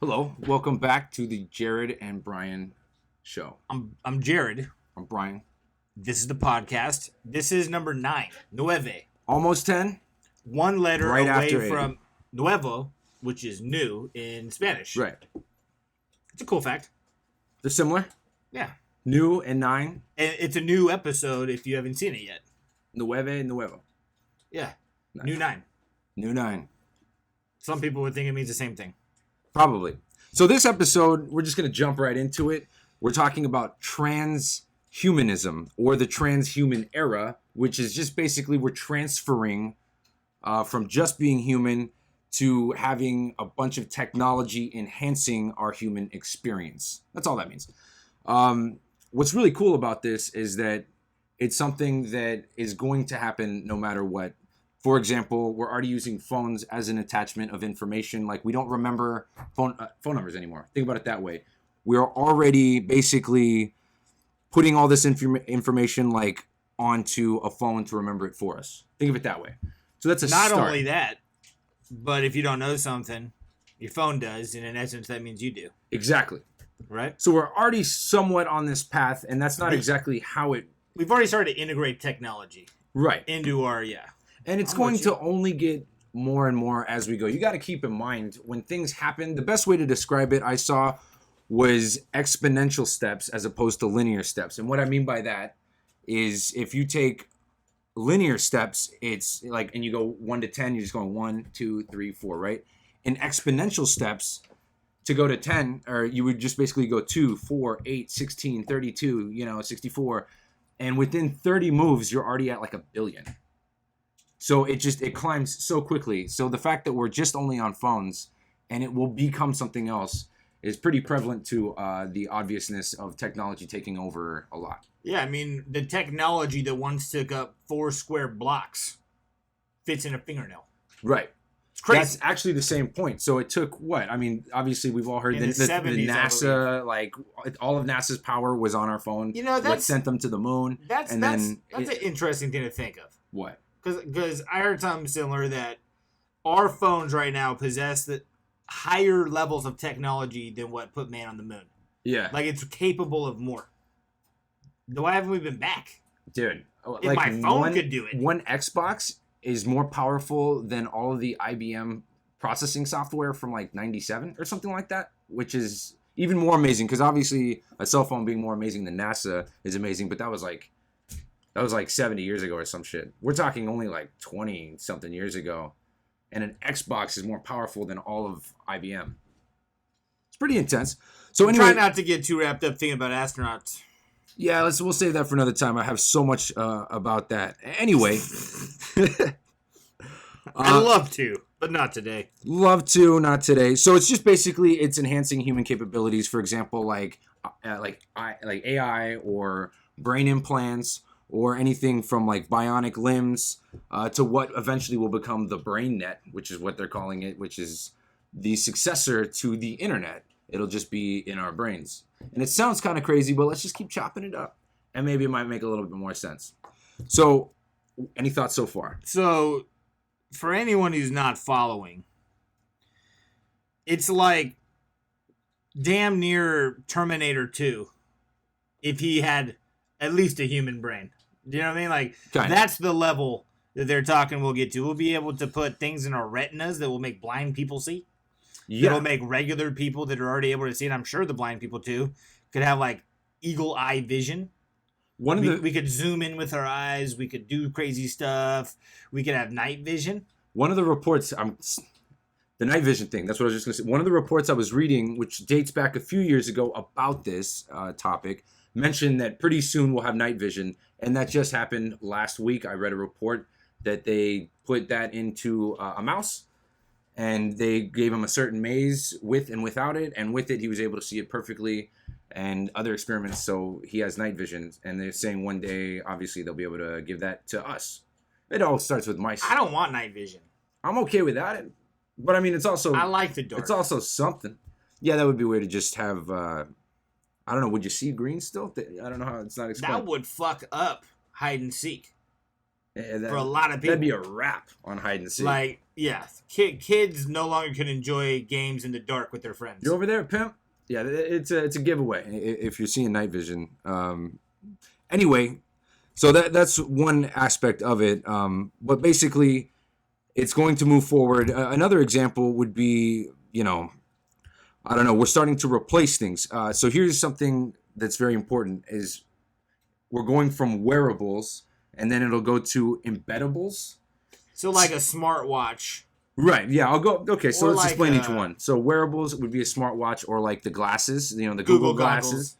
Hello, welcome back to the Jerid and Brian show. I'm Jerid. I'm Brian. This is the podcast. This is number 9. Nueve. Almost 10? One letter Right away after from nuevo, which is new in Spanish. Right. It's a cool fact. They're similar. Yeah. New and 9. And it's a new episode if you haven't seen it yet. Nueve, nuevo. Yeah. Nice. New 9. New 9. Some people would think it means the same thing. Probably. So this episode, we're just going to jump right into it. We're talking about transhumanism or the transhuman era, which is just basically we're transferring from just being human to having a bunch of technology enhancing our human experience. That's all that means. What's really cool about this is that it's something that is going to happen no matter what. For example, we're already using phones as an attachment of information. Like we don't remember phone numbers anymore. Think about it that way. We're already basically putting all this information like onto a phone to remember it for us. Think of it that way. So that's a Not start. only that, but if you don't know something, your phone does, and in essence, that means you do. Exactly. Right? So we're already somewhat on this path, and that's not exactly how it... We've already started to integrate technology into our, And it's going to only get more and more as we go. You got to keep in mind when things happen, the best way to describe it I saw was exponential steps as opposed to linear steps. And what I mean by that is if you take linear steps, it's like, and you go 1 to 10, you're just going 1, 2, 3, 4, right? In exponential steps, to go to 10, or you would just basically go 2, 4, 8, 16, 32, 64. And within 30 moves, you're already at like 1 billion. So it climbs so quickly. So the fact that we're just only on phones and it will become something else is pretty prevalent to the obviousness of technology taking over a lot. Yeah, I mean, the technology that once took up 4 square blocks fits in a fingernail. Right. It's crazy. That's actually the same point. So it took what? I mean, obviously we've all heard In the 70s, NASA, like all of NASA's power was on our phone. That's what sent them to the moon. That's an interesting thing to think of. What? Because I heard something similar that our phones right now possess the higher levels of technology than what put man on the moon. Yeah. Like it's capable of more. Why haven't we been back? Dude. If my phone could do it. One Xbox is more powerful than all of the IBM processing software from like 97 or something like that, which is even more amazing because obviously a cell phone being more amazing than NASA is amazing, but that was like 70 years ago or some shit. We're talking only like 20 something years ago. And an Xbox is more powerful than all of IBM. It's pretty intense. So anyway, try not to get too wrapped up thinking about astronauts. Yeah, we'll save that for another time. I have so much about that. Anyway. I'd love to, but not today. Love to, not today. So it's just basically it's enhancing human capabilities. For example, like AI or brain implants or anything from like bionic limbs to what eventually will become the brain net, which is what they're calling it, which is the successor to the internet. It'll just be in our brains. And it sounds kind of crazy, but let's just keep chopping it up. And maybe it might make a little bit more sense. So, any thoughts so far? So, for anyone who's not following, it's like damn near Terminator 2 if he had at least a human brain. Do you know what I mean? Like, that's the level that they're talking we'll get to. We'll be able to put things in our retinas that will make blind people see. Yeah. That'll make regular people that are already able to see, and I'm sure the blind people too, could have like eagle eye vision. We could zoom in with our eyes. We could do crazy stuff. We could have night vision. One of the reports, the night vision thing, that's what I was just going to say. One of the reports I was reading, which dates back a few years ago about this topic, mentioned that pretty soon we'll have night vision. And that just happened last week. I read a report that they put that into a mouse. And they gave him a certain maze with and without it. And with it, he was able to see it perfectly and other experiments. So he has night vision. And they're saying one day, obviously, they'll be able to give that to us. It all starts with mice. I don't want night vision. I'm okay without it. But I mean, it's also... I like the dark. It's also something. Yeah, that would be weird to just have... I don't know. Would you see green still? I don't know how it's not explained. That would fuck up hide and seek. for a lot of people. That'd be a wrap on hide and seek. Like, yeah, kids no longer can enjoy games in the dark with their friends. You over there, pimp? Yeah, it's a giveaway if you're seeing night vision. Anyway, so that's one aspect of it. But basically, it's going to move forward. Another example would be, I don't know, we're starting to replace things. So here's something that's very important is we're going from wearables and then it'll go to embeddables. So like a smartwatch. Right, yeah, I'll go. Okay, so let's like explain each one. So wearables would be a smartwatch or like the glasses, the Google glasses.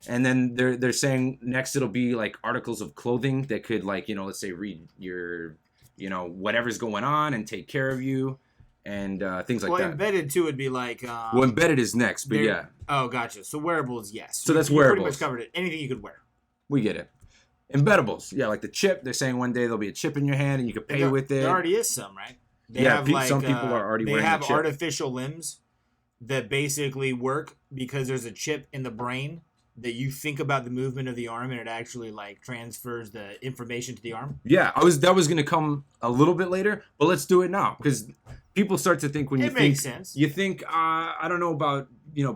And then they're saying next it'll be like articles of clothing that could like, let's say read your, whatever's going on and take care of you and things like that. Well, embedded too would be like... well, embedded is next, but yeah. Oh, gotcha. So wearables, yes. So that's wearables. You pretty much covered it. Anything you could wear. We get it. Embeddables, yeah, like the chip. They're saying one day there'll be a chip in your hand and you can pay with it. There already is some, right? They have some people are already wearing a chip. They have artificial limbs that basically work because there's a chip in the brain that you think about the movement of the arm and it actually like transfers the information to the arm. Yeah, that was going to come a little bit later, but let's do it now because people start to think when it makes sense. You think I don't know about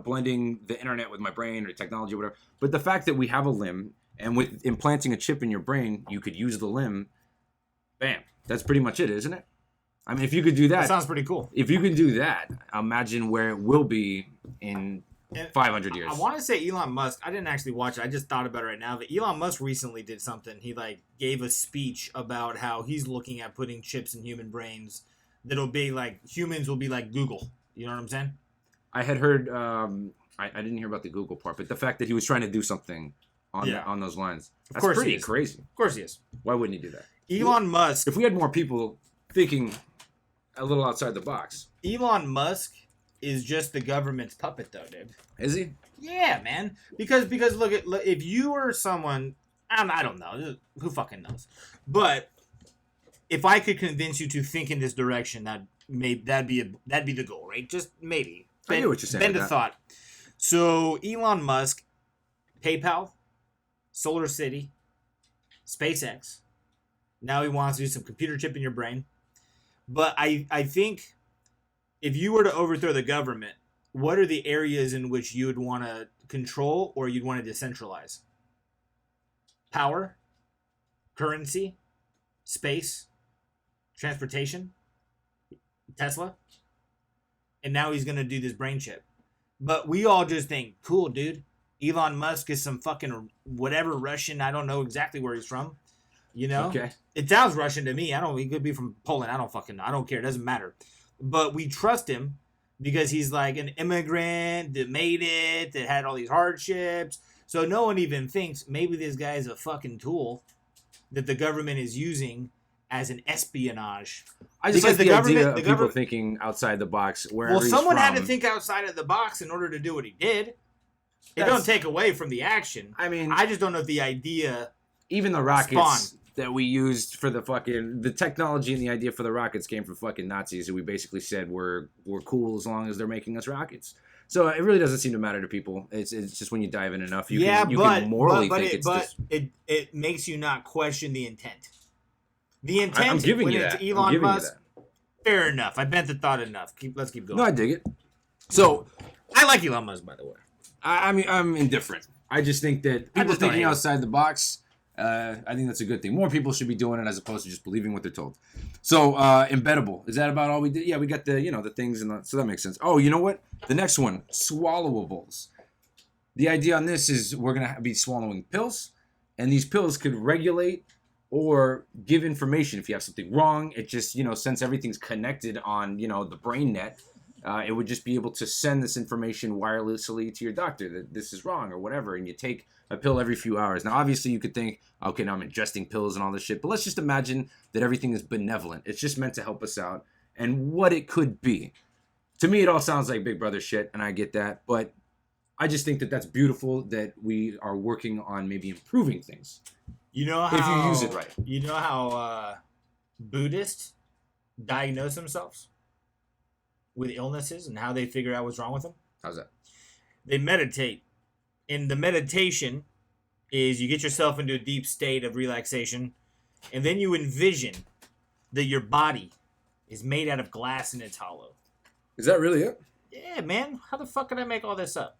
blending the internet with my brain or technology or whatever, but the fact that we have a limb and with implanting a chip in your brain, you could use the limb. Bam, that's pretty much it, isn't it? I mean, if you could do that... That sounds pretty cool. If you can do that, imagine where it will be in 500 years. I want to say Elon Musk... I didn't actually watch it. I just thought about it right now. But Elon Musk recently did something. He, gave a speech about how he's looking at putting chips in human brains that'll be like... Humans will be like Google. You know what I'm saying? I had heard... I didn't hear about the Google part, but the fact that he was trying to do something on those lines. That's pretty crazy. Of course he is. Why wouldn't he do that? Elon Musk... If we had more people thinking... a little outside the box. Elon Musk is just the government's puppet, though, dude. Is he? Yeah, man. Because look, if you were someone, I don't know, who fucking knows. But if I could convince you to think in this direction, that'd be the goal, right? Just maybe. I hear what you're saying. Bend a thought. So Elon Musk, PayPal, Solar City, SpaceX. Now he wants to do some computer chip in your brain. But I think if you were to overthrow the government, what are the areas in which you would want to control or you'd want to decentralize? Power, currency, space, transportation, Tesla. And now he's going to do this brain chip. But we all just think, cool, dude. Elon Musk is some fucking whatever Russian. I don't know exactly where he's from. Okay. It sounds Russian to me. He could be from Poland. I don't care. It doesn't matter. But we trust him because he's like an immigrant that made it, that had all these hardships. So no one even thinks maybe this guy is a fucking tool that the government is using as an espionage. I just like the idea of people thinking outside the box. Well, someone had to think outside of the box in order to do what he did. It don't take away from the action. I mean, I just don't know if the idea... Even the rockets that we used for the technology and the idea for the rockets came from fucking Nazis who we basically said we're cool as long as they're making us rockets. So it really doesn't seem to matter to people. It's just when you dive in enough, you can morally think it's this. But it makes you not question the intent. The intent. I'm giving you that. Elon Musk. Fair enough. I bent the thought enough. Let's keep going. No, I dig it. So I like Elon Musk, by the way. I mean, I'm indifferent. I just think that people thinking outside the box. I think that's a good thing. More people should be doing it as opposed to just believing what they're told. So, embeddable. Is that about all we did? Yeah, we got the, the things, so that makes sense. Oh, you know what? The next one, swallowables. The idea on this is we're going to be swallowing pills, and these pills could regulate or give information. If you have something wrong, it just, since everything's connected on, the brain net, it would just be able to send this information wirelessly to your doctor that this is wrong or whatever, and you take a pill every few hours. Now, obviously, you could think, okay, now I'm ingesting pills and all this shit, but let's just imagine that everything is benevolent. It's just meant to help us out, and what it could be. To me, it all sounds like Big Brother shit, and I get that, but I just think that that's beautiful that we are working on maybe improving things. You know how... If you use it right. You know how Buddhists diagnose themselves with illnesses and how they figure out what's wrong with them? How's that? They meditate. And the meditation is you get yourself into a deep state of relaxation. And then you envision that your body is made out of glass and it's hollow. Is that really it? Yeah, man. How the fuck could I make all this up?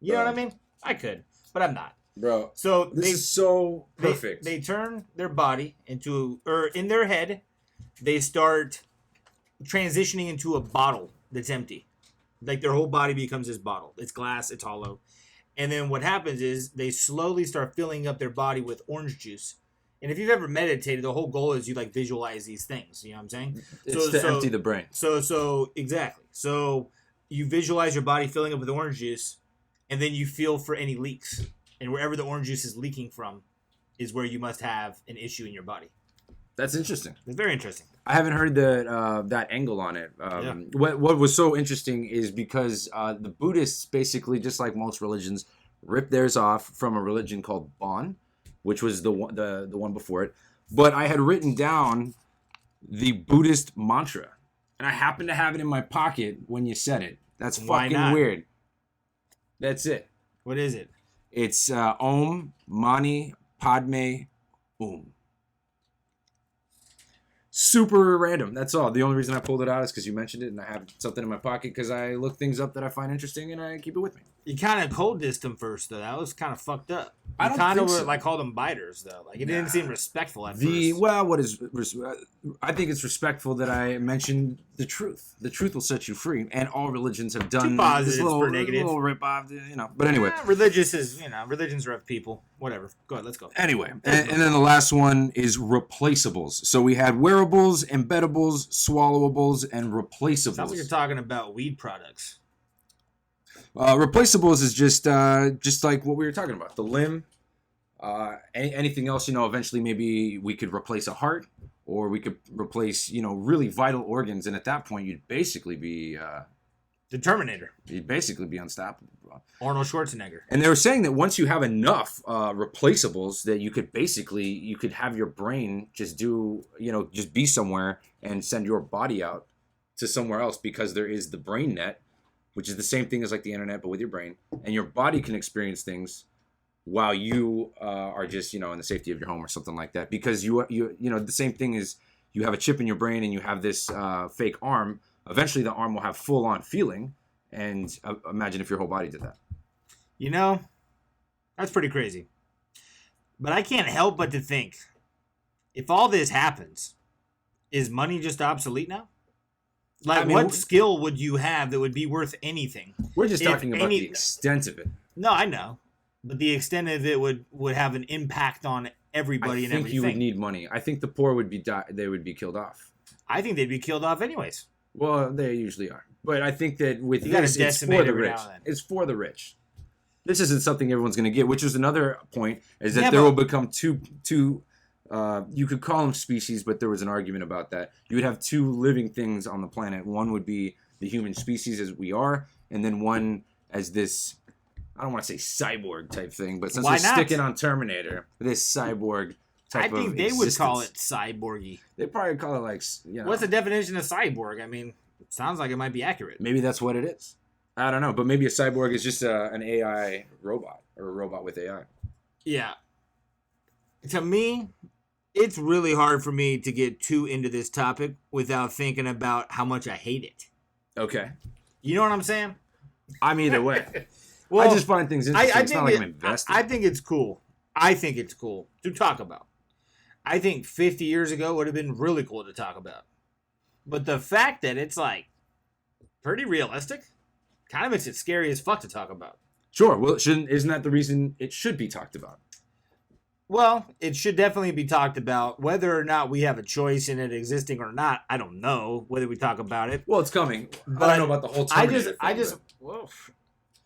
You know what I mean? I could, but I'm not. Bro, so this is so perfect. They turn their body into, or in their head, they start transitioning into a bottle that's empty. Like their whole body becomes this bottle. It's glass, it's hollow. And then what happens is they slowly start filling up their body with orange juice. And if you've ever meditated, the whole goal is you like visualize these things. You know what I'm saying? It's to empty the brain. So exactly. So you visualize your body filling up with orange juice, and then you feel for any leaks. And wherever the orange juice is leaking from is where you must have an issue in your body. That's interesting. It's very interesting. I haven't heard that angle on it. Yeah. What was so interesting is because the Buddhists basically, just like most religions, ripped theirs off from a religion called Bon, which was the one before it. But I had written down the Buddhist Mantra, and I happened to have it in my pocket when you said it. That's fucking weird. That's it. What is it? It's Om Mani Padme Hum. Super random. That's all. The only reason I pulled it out is because you mentioned it, and I have something in my pocket because I look things up that I find interesting, and I keep it with me. You kind of cold dissed him first, though. That was kind of fucked up. I don't think so. Like called them biters, though. Like it didn't seem respectful at first. I think it's respectful that I mentioned the truth. The truth will set you free, and all religions have done this little rip off, But anyway, religions are of people. Whatever. Go ahead. Let's go. Anyway, and then the last one is replaceables. So we had wearables, embeddables, swallowables, and replaceables. Sounds like you're talking about weed products. Replaceables is just like what we were talking about. The limb, anything else, eventually maybe we could replace a heart, or we could replace, really vital organs. And at that point, you'd basically be... the Terminator. You'd basically be unstoppable, bro. Arnold Schwarzenegger. And they were saying that once you have enough replaceables, that you could have your brain just just be somewhere and send your body out to somewhere else, because there is the brain net, which is the same thing as like the internet, but with your brain. And your body can experience things while you are just, in the safety of your home or something like that. Because the same thing is you have a chip in your brain and you have this fake arm. Eventually the arm will have full-on feeling. And imagine if your whole body did that. That's pretty crazy. But I can't help but to think, if all this happens, is money just obsolete now? Like, what skill would you have that would be worth anything? We're just talking about the extent of it. No, I know. But the extent of it would have an impact on everybody and everything. I think you would need money. I think the poor would be killed off. I think they'd be killed off anyways. Well, they usually are. But I think that with this, it's for the rich. It's for the rich. This isn't something everyone's going to get, which was another point, is that there will become two you could call them species, but there was an argument about that. You would have two living things on the planet. One would be the human species as we are, and then one as this, I don't want to say cyborg type thing, but since we're sticking on Terminator, this cyborg type of existence. They would call it cyborgy. They'd probably call it like, What's the definition of cyborg? I mean, it sounds like it might be accurate. Maybe that's what it is. I don't know, but maybe a cyborg is just an AI robot, or a robot with AI. Yeah. To me, it's really hard for me to get too into this topic without thinking about how much I hate it. Okay. You know what I'm saying? I'm either way. Well, I just find things interesting. It's not like I'm invested. I think it's cool. I think it's cool to talk about. I think 50 years ago would have been really cool to talk about. But the fact that it's like pretty realistic kind of makes it scary as fuck to talk about. Sure. Well, isn't that the reason it should be talked about? Well, it should definitely be talked about. Whether or not we have a choice in it existing or not, I don't know. Whether we talk about it. Well, it's coming. But I don't know about the whole Terminator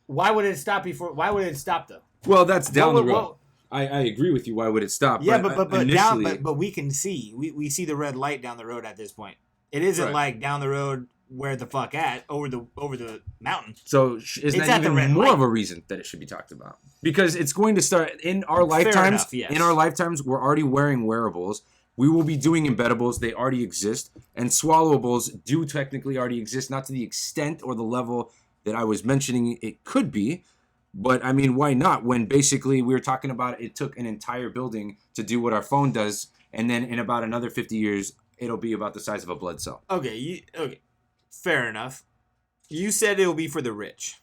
Why would it stop before? Why would it stop though? Well, that's down the road. I agree with you. Why would it stop? Yeah, but we can see. We see the red light down the road at this point. It isn't like down the road where the fuck at over the mountain. So isn't that even more of a reason that it should be talked about? Because it's going to start in our lifetimes. Enough, yes. In our lifetimes, we're already wearing wearables. We will be doing embeddables. They already exist. And swallowables do technically already exist, not to the extent or the level that I was mentioning it could be. But, I mean, why not? When basically we were talking about it took an entire building to do what our phone does and then in about another 50 years, it'll be about the size of a blood cell. Okay, fair enough. You said it'll be for the rich.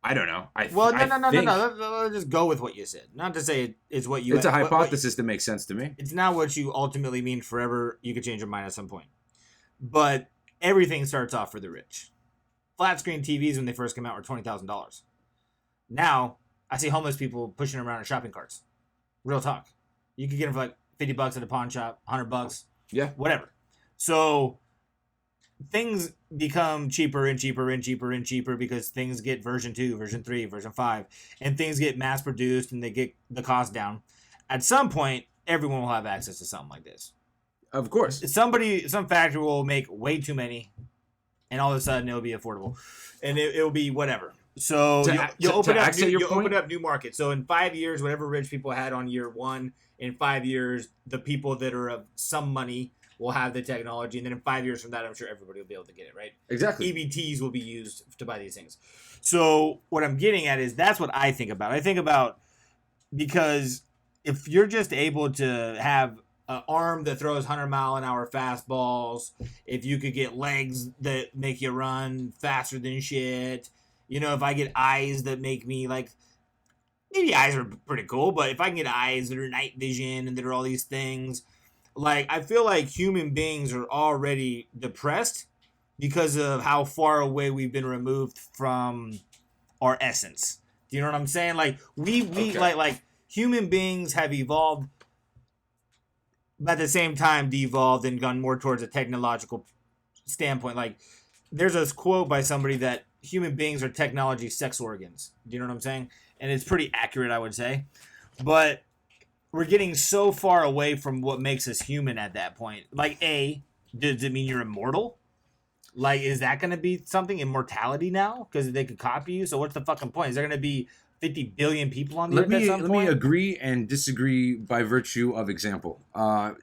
I don't know. No. Let's just go with what you said. Not to say it's what you... It's a hypothesis that makes sense to me. It's not what you ultimately mean forever. You could change your mind at some point. But everything starts off for the rich. Flat screen TVs when they first came out were $20,000. Now, I see homeless people pushing them around in shopping carts. Real talk. You could get them for like $50 at a pawn shop, $100. Yeah. Whatever. So things become cheaper and cheaper and cheaper and cheaper because things get version 2, version 3, version 5, and things get mass produced and they get the cost down. At some point, everyone will have access to something like this. Of course. Some factory will make way too many, and all of a sudden it'll be affordable. And it'll be whatever. So you'll open up new markets. So in 5 years, whatever rich people had on year 1, in 5 years, the people that are of some money will have the technology, and then in 5 years from that, I'm sure everybody will be able to get it, right? Exactly. EBTs will be used to buy these things. So what I'm getting at is that's what I think about. I think about because if you're just able to have an arm that throws 100-mile-an-hour fastballs, if you could get legs that make you run faster than shit, if I get eyes that make me like, maybe eyes are pretty cool, but if I can get eyes that are night vision and that are all these things, like, I feel like human beings are already depressed because of how far away we've been removed from our essence. Do you know what I'm saying? Like, like human beings have evolved, but at the same time devolved and gone more towards a technological standpoint. Like, there's this quote by somebody that human beings are technology sex organs. Do you know what I'm saying? And it's pretty accurate, I would say. But we're getting so far away from what makes us human at that point. Like, does it mean you're immortal? Like, is that going to be something? Immortality now? Because they could copy you? So what's the fucking point? Is there going to be 50 billion people on the earth at some point? Let me agree and disagree by virtue of example. Talking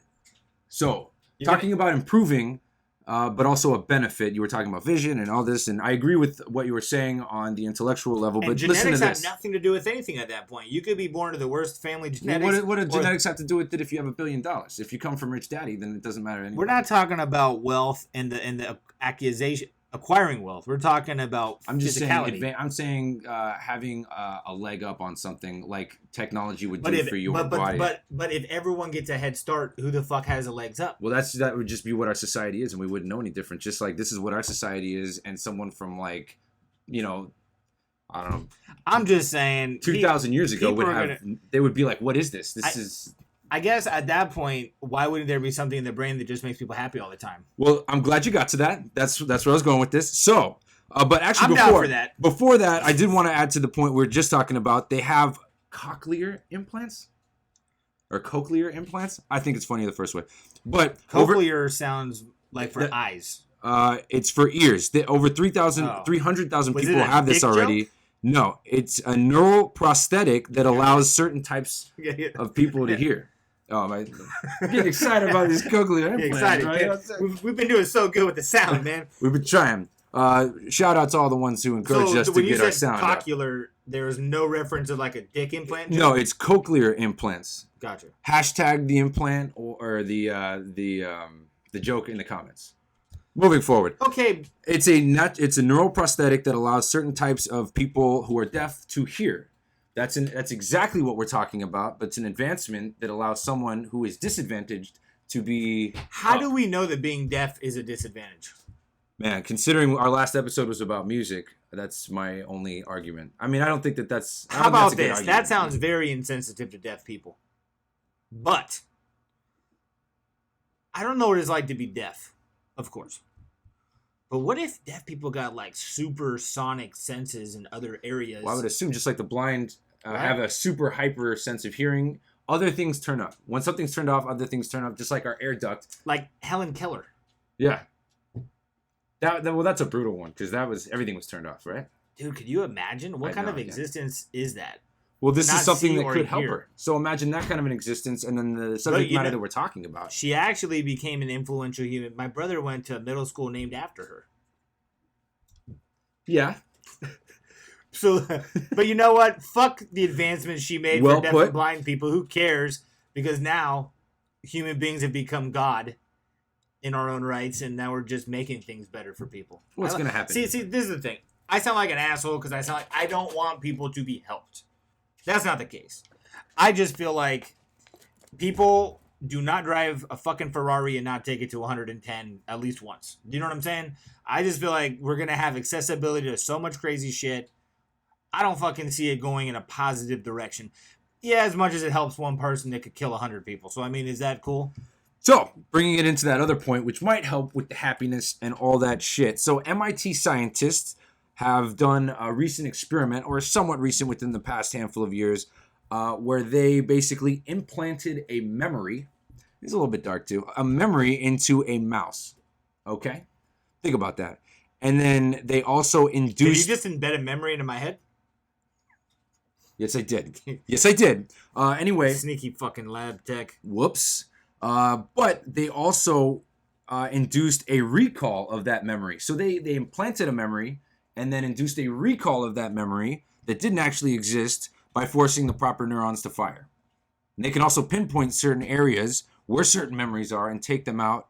about improving, but also a benefit. You were talking about vision and all this, and I agree with what you were saying on the intellectual level. But listen to this. Genetics have nothing to do with anything at that point. You could be born to the worst family genetics. What do genetics have to do with it if you have $1 billion? If you come from rich daddy, then it doesn't matter anymore. We're not talking about wealth and the accusation acquiring wealth. We're talking about physicality. I'm saying having a leg up on something like technology would do for your body. But if everyone gets a head start, who the fuck has the legs up? Well, that would just be what our society is, and we wouldn't know any different. Just like this is what our society is, and someone from I don't know. I'm just saying 2,000 years ago they would be like, what is this? I guess at that point, why wouldn't there be something in the brain that just makes people happy all the time? Well, I'm glad you got to that. That's where I was going with this. So, but actually, before that, I did want to add to the point we were just talking about. They have cochlear implants. I think it's funny the first way. But cochlear sounds like for eyes. It's for ears. Over 300,000 people have this already. Joke? No, it's a neural prosthetic that allows certain types of people to hear. Oh, I'm getting excited about this cochlear implant. Right? We've been doing so good with the sound, man. We've been trying. Shout out to all the ones who encouraged us to get our sound up. Cochlear, there is no reference of like a dick implant? No, it's cochlear implants. Gotcha. Hashtag the implant or the joke in the comments. Moving forward. Okay. It's a neural prosthetic that allows certain types of people who are deaf to hear. That's exactly what we're talking about, but it's an advancement that allows someone who is disadvantaged to be... How do we know that being deaf is a disadvantage? Man, considering our last episode was about music, that's my only argument. I mean, I don't think that's... How about this? That sounds very insensitive to deaf people. But I don't know what it's like to be deaf, of course. But what if deaf people got like supersonic senses in other areas? Well, I would assume just like the blind have a super hyper sense of hearing. Other things turn up. When something's turned off, other things turn up, just like our air duct. Like Helen Keller. Yeah. Well, that's a brutal one because everything was turned off, right? Dude, could you imagine? What kind of existence is that? Well, this is something that could help her. So imagine that kind of an existence and then the subject matter that we're talking about. She actually became an influential human. My brother went to a middle school named after her. Yeah. So, but you know what? Fuck the advancements she made for deaf and blind people. Who cares? Because now human beings have become God in our own rights, and now we're just making things better for people. What's going to happen? See, this is the thing. I sound like an asshole because I sound like I don't want people to be helped. That's not the case. I just feel like people do not drive a fucking Ferrari and not take it to 110 at least once. Do you know what I'm saying? I just feel like we're going to have accessibility to so much crazy shit. I don't fucking see it going in a positive direction. Yeah, as much as it helps one person, it could kill 100 people. So, I mean, is that cool? So, bringing it into that other point, which might help with the happiness and all that shit. So, MIT scientists have done a recent experiment, or somewhat recent within the past handful of years, where they basically implanted a memory. It's a little bit dark too. A memory into a mouse. Okay? Think about that. And then they also induced... Did you just embed a memory into my head? Yes, I did. Yes, I did. Anyway. Sneaky fucking lab tech. Whoops. But they also induced a recall of that memory. So they implanted a memory and then induced a recall of that memory that didn't actually exist by forcing the proper neurons to fire. And they can also pinpoint certain areas where certain memories are and take them out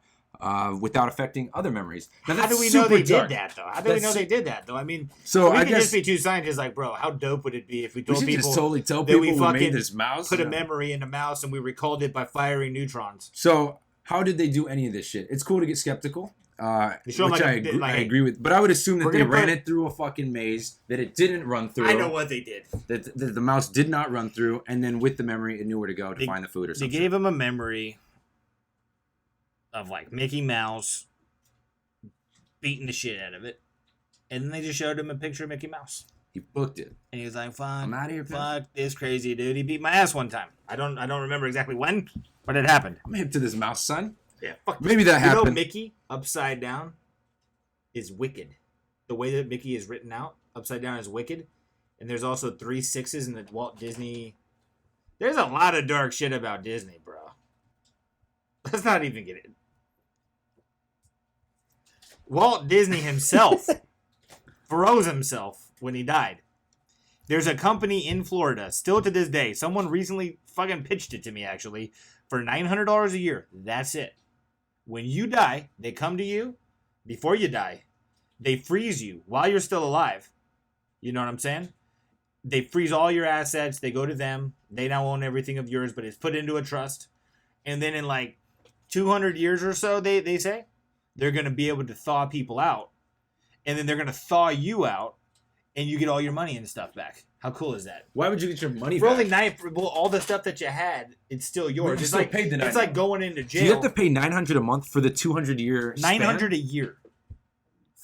without affecting other memories. Now, how do we know they did that, though? How do we know they did that, though? I mean, so we I could guess, just be two scientists like, bro, how dope would it be if we told people just totally tell that people we who fucking made this mouse? put a memory in a mouse and we recalled it by firing neutrons? So how did they do any of this shit? It's cool to get skeptical. Which like I agree with. But I would assume that they ran it through a fucking maze that it didn't run through. I know what they did. That the mouse did not run through, and then with the memory, it knew where to go to find the food or something. They gave him a memory of, like, Mickey Mouse beating the shit out of it. And then they just showed him a picture of Mickey Mouse. He booked it. And he was like, fuck, I'm out of here, fuck this crazy dude. He beat my ass one time. I don't remember exactly when, but it happened. I'm hip to this mouse, son. Yeah, fuck. Maybe that happened. You know, Mickey upside down is wicked. The way that Mickey is written out upside down is wicked. And there's also 3 6s in the Walt Disney. There's a lot of dark shit about Disney, bro. Let's not even get it. Walt Disney himself froze himself when he died. There's a company in Florida, still to this day. Someone recently fucking pitched it to me, actually, for $900 a year. That's it. When you die, they come to you. Before you die, they freeze you while you're still alive. You know what I'm saying? They freeze all your assets. They go to them. They now own everything of yours, but it's put into a trust. And then in like 200 years or so, they say, they're going to be able to thaw people out. And then they're going to thaw you out, and you get all your money and stuff back. How cool is that? Why would you get your money for back? Only all the stuff that you had, it's still yours. It's like paid the it's like going into jail. So you have to pay $900 a month for the 200-year span? $900 a year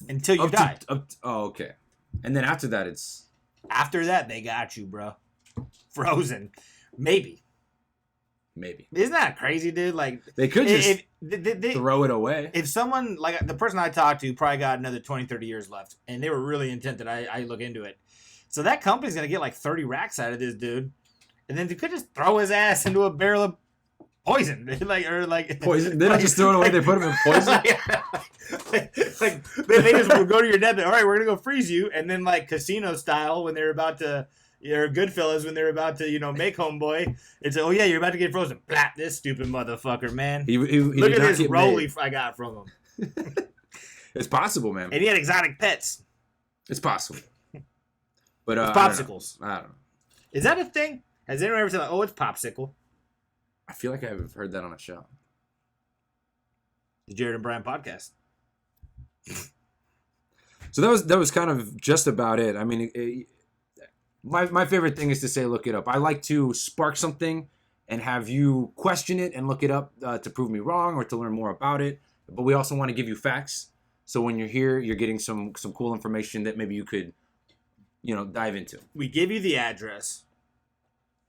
until you die. Okay. And then after that, it's... After that, they got you, bro. Frozen. Maybe. Isn't that crazy, dude? Like, they could just throw it away. If someone, like the person I talked to, probably got another 20, 30 years left, and they were really intent that I look into it. So that company's going to get like 30 racks out of this dude. And then they could just throw his ass into a barrel of poison. Poison? They don't just throw it away, they put him in poison? They just go to your deathbed. All right, we're going to go freeze you. And then, like, casino style, when they're about to, or Goodfellas, when they're about to, make Homeboy, it's, oh yeah, you're about to get frozen. Blah, this stupid motherfucker, man. Look at this rollie I got from him. It's possible, man. And he had exotic pets. It's possible. But it's popsicles. I don't know. Is that a thing? Has anyone ever said, like, oh, it's popsicle? I feel like I've heard that on a show. The Jerid and Brian podcast. So that was kind of just about it. I mean, my favorite thing is to say look it up. I like to spark something and have you question it and look it up to prove me wrong or to learn more about it. But we also want to give you facts. So when you're here, you're getting some cool information that maybe you could, dive into. We give you the address.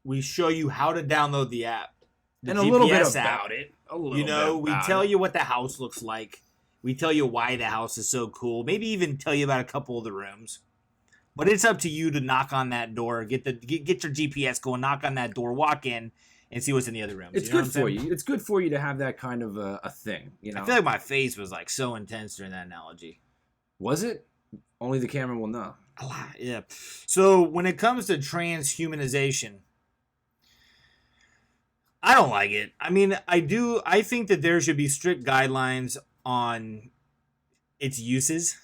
We show you how to download the app. And a little bit about it. We tell you what the house looks like. We tell you why the house is so cool. Maybe even tell you about a couple of the rooms. But it's up to you to knock on that door, get your GPS going, knock on that door, walk in, and see what's in the other rooms. It's good for you. It's good for you to have that kind of a thing. I feel like my face was like so intense during that analogy. Was it? Only the camera will know. Yeah. So when it comes to transhumanization, I don't like it. I mean, I think that there should be strict guidelines on its uses.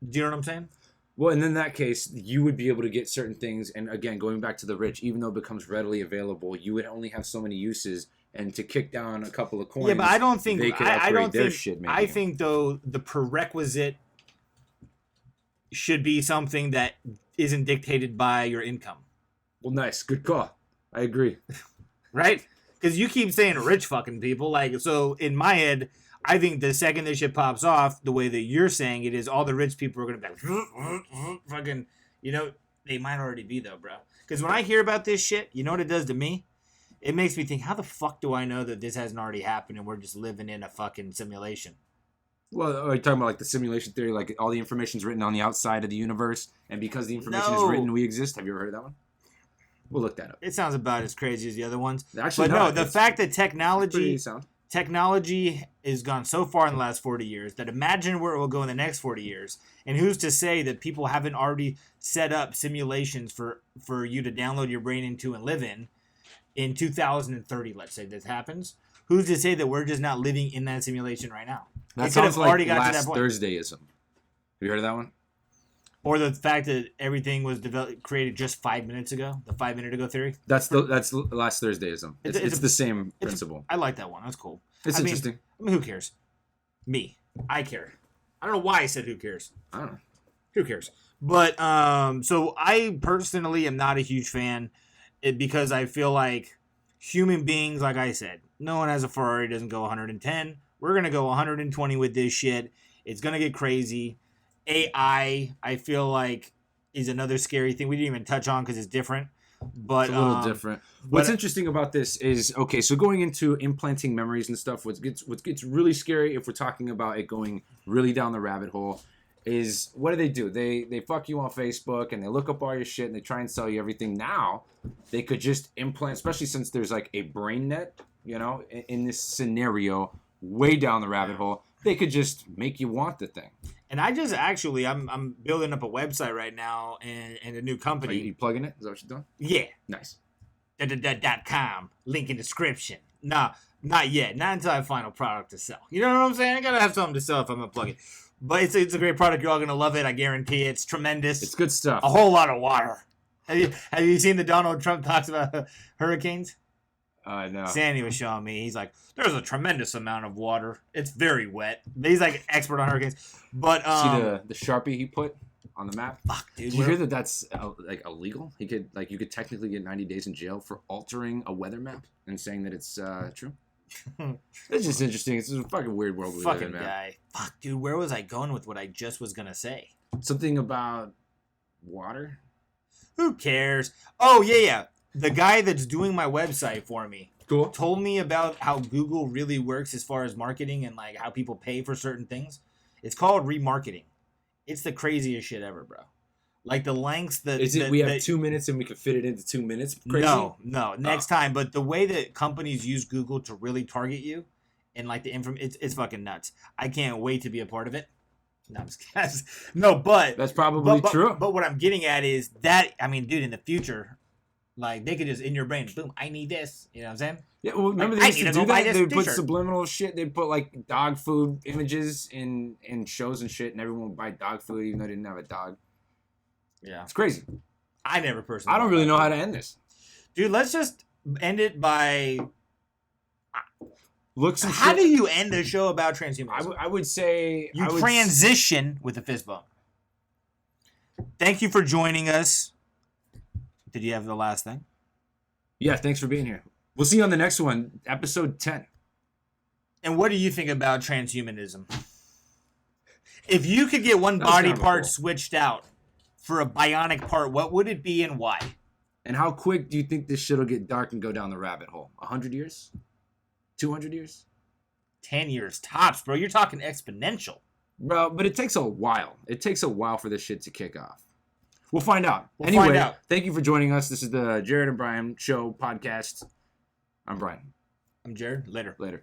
Do you know what I'm saying? Well, and in that case, you would be able to get certain things. And again, going back to the rich, even though it becomes readily available, you would only have so many uses. And to kick down a couple of coins, yeah, but I don't think they could I don't their think. Shit, I think though the prerequisite should be something that isn't dictated by your income. Well, nice, good call. I agree. Right? Because you keep saying rich fucking people, like, so in my head, I think the second this shit pops off, the way that you're saying it is, all the rich people are gonna be like, fucking, you know, they might already be though, bro. Because when I hear about this shit, you know what it does to me? It makes me think, how the fuck do I know that this hasn't already happened and we're just living in a fucking simulation? Well, are you talking about like the simulation theory, like all the information's written on the outside of the universe, and because the information is written, we exist? Have you ever heard of that one? We'll look that up. It sounds about as crazy as the other ones. Actually, but no, the fact that technology has gone so far in the last 40 years that imagine where it will go in the next 40 years. And who's to say that people haven't already set up simulations for you to download your brain into and live in 2030, let's say this happens. Who's to say that we're just not living in that simulation right now? That sounds like already got last to that point. Thursdayism. Have you heard of that one? Or the fact that everything was created just 5 minutes ago, the 5 minute ago theory. That's last Thursdayism. It's the same principle. I like that one. That's cool. It's interesting. I mean, who cares? Me. I care. I don't know why I said who cares. I don't know. Who cares? But so I personally am not a huge fan because I feel like human beings, like I said, no one has a Ferrari, doesn't go 110. We're going to go 120 with this shit. It's going to get crazy. AI, I feel like, is another scary thing we didn't even touch on because it's different. But it's a little different. What's interesting about this is, okay, so going into implanting memories and stuff, what gets really scary if we're talking about it going really down the rabbit hole is, what do? They fuck you on Facebook and they look up all your shit and they try and sell you everything. Now, they could just implant, especially since there's like a brain net, you know, in this scenario, way down the rabbit hole, they could just make you want the thing. And I just actually, I'm building up a website right now and a new company. Are you plugging it? Is that what you're doing? Yeah. Nice. .com. Link in description. Nah, not yet. Not until I have final product to sell. You know what I'm saying? I gotta have something to sell if I'm gonna plug it. But it's a great product. You're all gonna love it. I guarantee it. It's tremendous. It's good stuff. A whole lot of water. Have you seen the Donald Trump talks about hurricanes? No. Sandy was showing me. He's like, there's a tremendous amount of water. It's very wet. He's like expert on hurricanes. But see the Sharpie he put on the map? Fuck, dude. Did you hear that that's like illegal? You could technically get 90 days in jail for altering a weather map and saying that it's true. It's just interesting. It's a fucking weird world we live in, man. Guy. Fuck, dude. Where was I going with what I just was gonna say? Something about water. Who cares? Oh yeah. The guy that's doing my website for me told me about how Google really works as far as marketing and like how people pay for certain things. It's called remarketing. It's the craziest shit ever, bro. Like the lengths that we have 2 minutes and we can fit it into 2 minutes. Crazy? No, next time. But the way that companies use Google to really target you and like the it's fucking nuts. I can't wait to be a part of it. No, I'm just kidding. No, but that's probably true. But what I'm getting at is that, I mean, dude, in the future, like they could just in your brain, boom, I need this. You know what I'm saying? Yeah, well, remember they used to do that? They would put subliminal shit. They'd put like dog food images in shows and shit, and everyone would buy dog food even though they didn't have a dog. Yeah, it's crazy. I never personally. I don't really know how to end this, dude. Let's just end it by. How do you end a show about transhumanism? I would say you transition with a fist bump. Thank you for joining us. Did you have the last thing? Yeah, thanks for being here. We'll see you on the next one, episode 10. And what do you think about transhumanism? If you could get one body part switched out for a bionic part, what would it be and why? And how quick do you think this shit will get dark and go down the rabbit hole? 100 years? 200 years? 10 years tops, bro. You're talking exponential. Bro, but it takes a while. It takes a while for this shit to kick off. We'll find out. Anyway, thank you for joining us. This is the Jerid and Brian Show podcast. I'm Brian. I'm Jerid. Later.